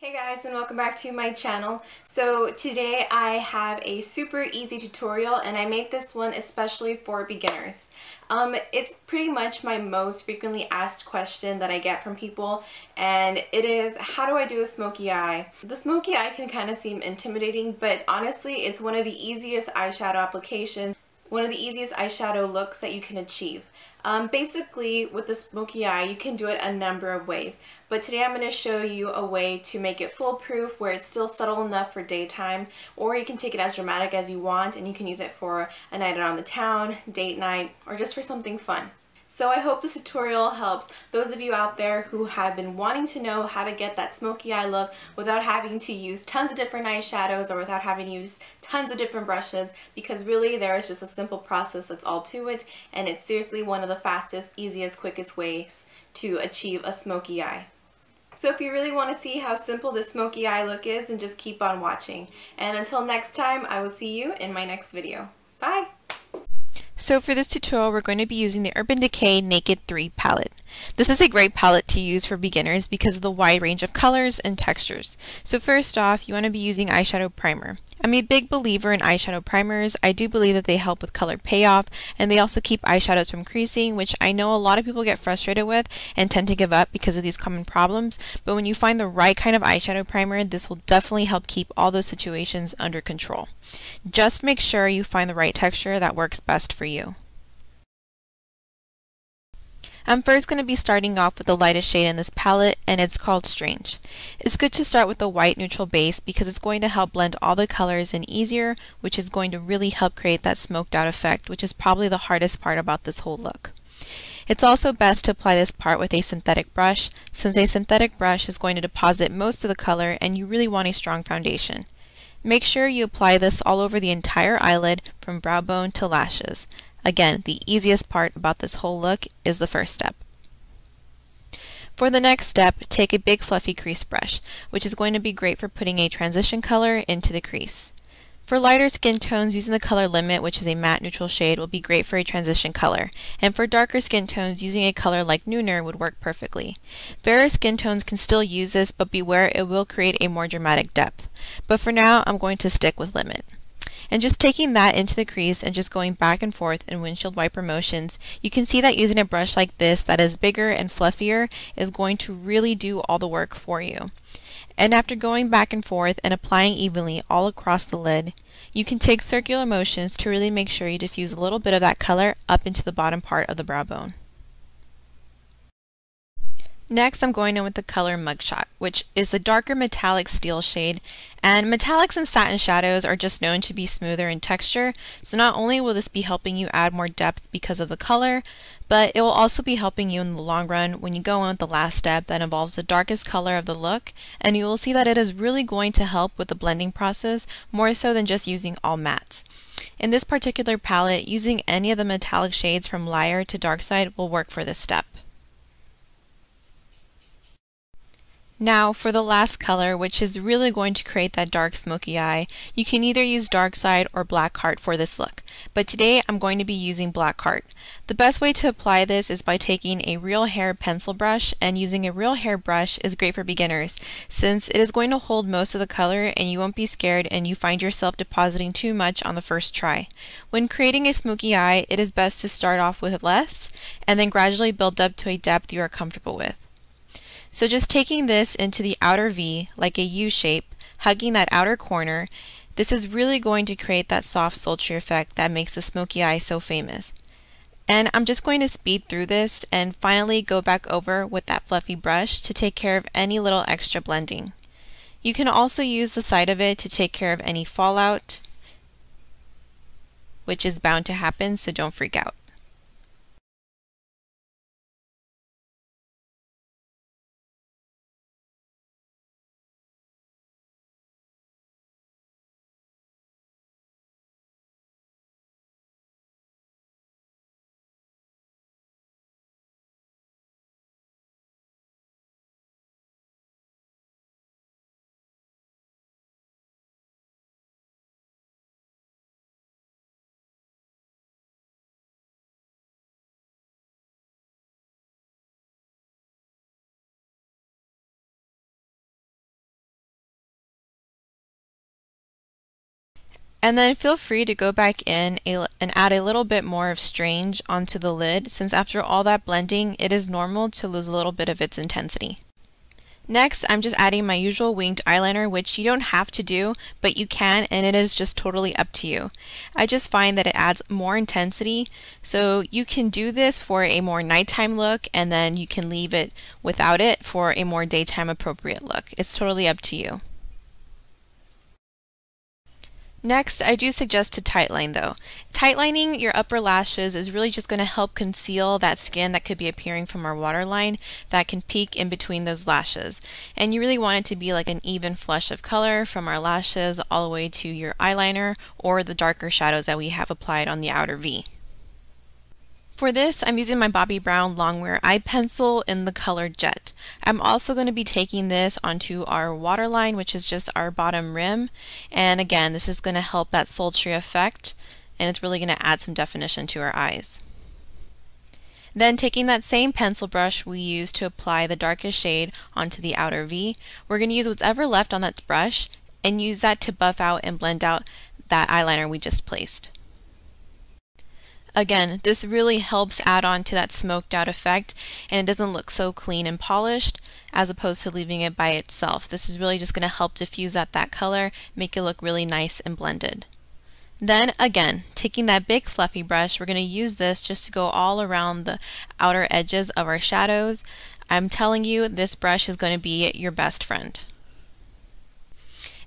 Hey guys, and welcome back to my channel. So today I have a super easy tutorial, and I made this one especially for beginners. It's pretty much my most frequently asked question that I get from people, and it is, how do I do a smoky eye? The smoky eye can kind of seem intimidating, but honestly it's one of the easiest eyeshadow applications, one of the easiest eyeshadow looks that you can achieve. Basically, with the smoky eye, you can do it a number of ways, but today I'm going to show you a way to make it foolproof where it's still subtle enough for daytime, or you can take it as dramatic as you want and you can use it for a night out on the town, date night, or just for something fun. So I hope this tutorial helps those of you out there who have been wanting to know how to get that smoky eye look without having to use tons of different eyeshadows or without having to use tons of different brushes, because really there is just a simple process that's all to it, and it's seriously one of the fastest, easiest, quickest ways to achieve a smoky eye. So if you really want to see how simple this smoky eye look is, then just keep on watching. And until next time, I will see you in my next video. Bye! So for this tutorial, we're going to be using the Urban Decay Naked 3 palette. This is a great palette to use for beginners because of the wide range of colors and textures. So first off, you want to be using eyeshadow primer. I'm a big believer in eyeshadow primers. I do believe that they help with color payoff, and they also keep eyeshadows from creasing, which I know a lot of people get frustrated with and tend to give up because of these common problems. But when you find the right kind of eyeshadow primer, this will definitely help keep all those situations under control. Just make sure you find the right texture that works best for you. I'm first going to be starting off with the lightest shade in this palette, and it's called Strange. It's good to start with a white neutral base because it's going to help blend all the colors in easier, which is going to really help create that smoked out effect, which is probably the hardest part about this whole look. It's also best to apply this part with a synthetic brush, since a synthetic brush is going to deposit most of the color and you really want a strong foundation. Make sure you apply this all over the entire eyelid from brow bone to lashes. Again, the easiest part about this whole look is the first step. For the next step, take a big fluffy crease brush, which is going to be great for putting a transition color into the crease. For lighter skin tones, using the color Limit, which is a matte neutral shade, will be great for a transition color. And for darker skin tones, using a color like Nooner would work perfectly. Fairer skin tones can still use this, but beware, it will create a more dramatic depth. But for now, I'm going to stick with Limit. And just taking that into the crease and just going back and forth in windshield wiper motions, you can see that using a brush like this that is bigger and fluffier is going to really do all the work for you. And after going back and forth and applying evenly all across the lid, you can take circular motions to really make sure you diffuse a little bit of that color up into the bottom part of the brow bone. Next, I'm going in with the color Mugshot, which is a darker metallic steel shade, and metallics and satin shadows are just known to be smoother in texture, so not only will this be helping you add more depth because of the color, but it will also be helping you in the long run when you go on with the last step that involves the darkest color of the look, and you will see that it is really going to help with the blending process more so than just using all mattes. In this particular palette, using any of the metallic shades from Liar to Dark Side will work for this step. Now for the last color, which is really going to create that dark smoky eye, you can either use Dark Side or Black Heart for this look, but today I'm going to be using Black Heart. The best way to apply this is by taking a real hair pencil brush, and using a real hair brush is great for beginners since it is going to hold most of the color and you won't be scared and you find yourself depositing too much on the first try. When creating a smoky eye, it is best to start off with less and then gradually build up to a depth you are comfortable with. So just taking this into the outer V, like a U shape, hugging that outer corner, this is really going to create that soft sultry effect that makes the smoky eye so famous. And I'm just going to speed through this and finally go back over with that fluffy brush to take care of any little extra blending. You can also use the side of it to take care of any fallout, which is bound to happen, so don't freak out. And then feel free to go back in and add a little bit more of Strange onto the lid, since after all that blending, it is normal to lose a little bit of its intensity. Next, I'm just adding my usual winged eyeliner, which you don't have to do, but you can, and it is just totally up to you. I just find that it adds more intensity, so you can do this for a more nighttime look, and then you can leave it without it for a more daytime appropriate look. It's totally up to you. Next, I do suggest to tightline though. Tightlining your upper lashes is really just going to help conceal that skin that could be appearing from our waterline that can peek in between those lashes. And you really want it to be like an even flush of color from our lashes all the way to your eyeliner or the darker shadows that we have applied on the outer V. For this, I'm using my Bobbi Brown Longwear eye pencil in the color Jet. I'm also going to be taking this onto our waterline, which is just our bottom rim. And again, this is going to help that sultry effect, and it's really going to add some definition to our eyes. Then taking that same pencil brush we used to apply the darkest shade onto the outer V, we're going to use whatever left on that brush and use that to buff out and blend out that eyeliner we just placed. Again, this really helps add on to that smoked out effect, and it doesn't look so clean and polished as opposed to leaving it by itself. This is really just going to help diffuse out that color, make it look really nice and blended. Then again, taking that big fluffy brush, we're going to use this just to go all around the outer edges of our shadows. I'm telling you, this brush is going to be your best friend.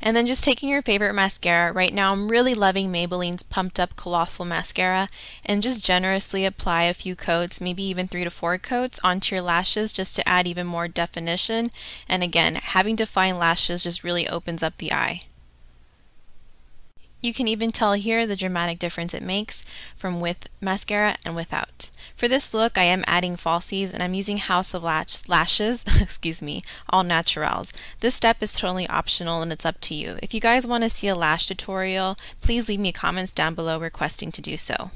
And then just taking your favorite mascara. Right now I'm really loving Maybelline's Pumped Up Colossal Mascara, and just generously apply a few coats, maybe even 3 to 4 coats onto your lashes just to add even more definition. And again, having defined lashes just really opens up the eye. You can even tell here the dramatic difference it makes from with mascara and without. For this look, I am adding falsies, and I'm using House of Lashes, excuse me, all naturals. This step is totally optional and it's up to you. If you guys want to see a lash tutorial, please leave me comments down below requesting to do so.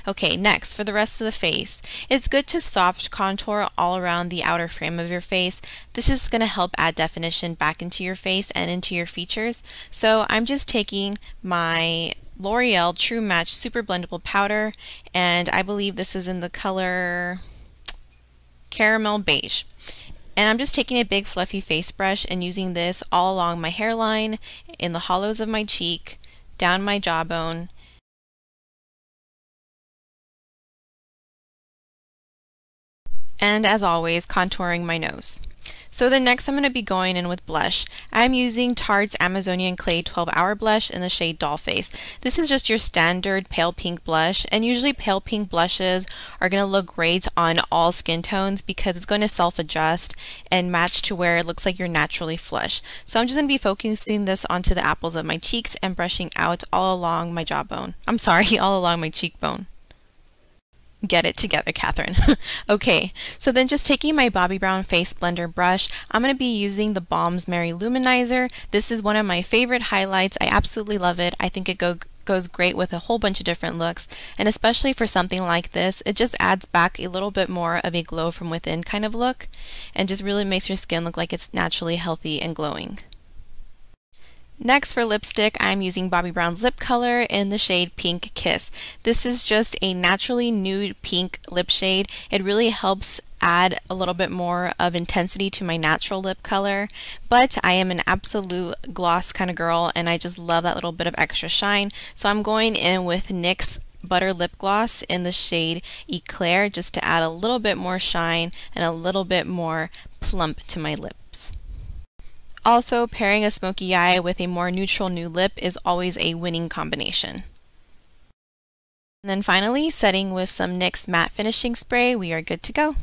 Okay, next, for the rest of the face, it's good to soft contour all around the outer frame of your face. This is going to help add definition back into your face and into your features. So I'm just taking my L'Oreal True Match Super Blendable Powder, and I believe this is in the color Caramel Beige. And I'm just taking a big fluffy face brush and using this all along my hairline, in the hollows of my cheek, down my jawbone, and as always, contouring my nose. So then next I'm going to be going in with blush. I'm using Tarte's Amazonian Clay 12-Hour Blush in the shade Dollface. This is just your standard pale pink blush, and usually pale pink blushes are going to look great on all skin tones because it's going to self-adjust and match to where it looks like you're naturally flush. So I'm just going to be focusing this onto the apples of my cheeks and brushing out all along my jawbone. I'm sorry, all along my cheekbone. Get it together, Catherine. Okay, so then just taking my Bobbi Brown Face Blender brush, I'm going to be using the Balm's Mary Luminizer. This is one of my favorite highlights. I absolutely love it. I think it goes great with a whole bunch of different looks, and especially for something like this, it just adds back a little bit more of a glow from within kind of look, and just really makes your skin look like it's naturally healthy and glowing. Next, for lipstick, I'm using Bobbi Brown's lip color in the shade Pink Kiss. This is just a naturally nude pink lip shade. It really helps add a little bit more of intensity to my natural lip color, but I am an absolute gloss kind of girl, and I just love that little bit of extra shine. So I'm going in with NYX Butter Lip Gloss in the shade Eclair just to add a little bit more shine and a little bit more plump to my lips. Also, pairing a smoky eye with a more neutral nude lip is always a winning combination. And then finally, setting with some NYX Matte Finishing Spray, we are good to go.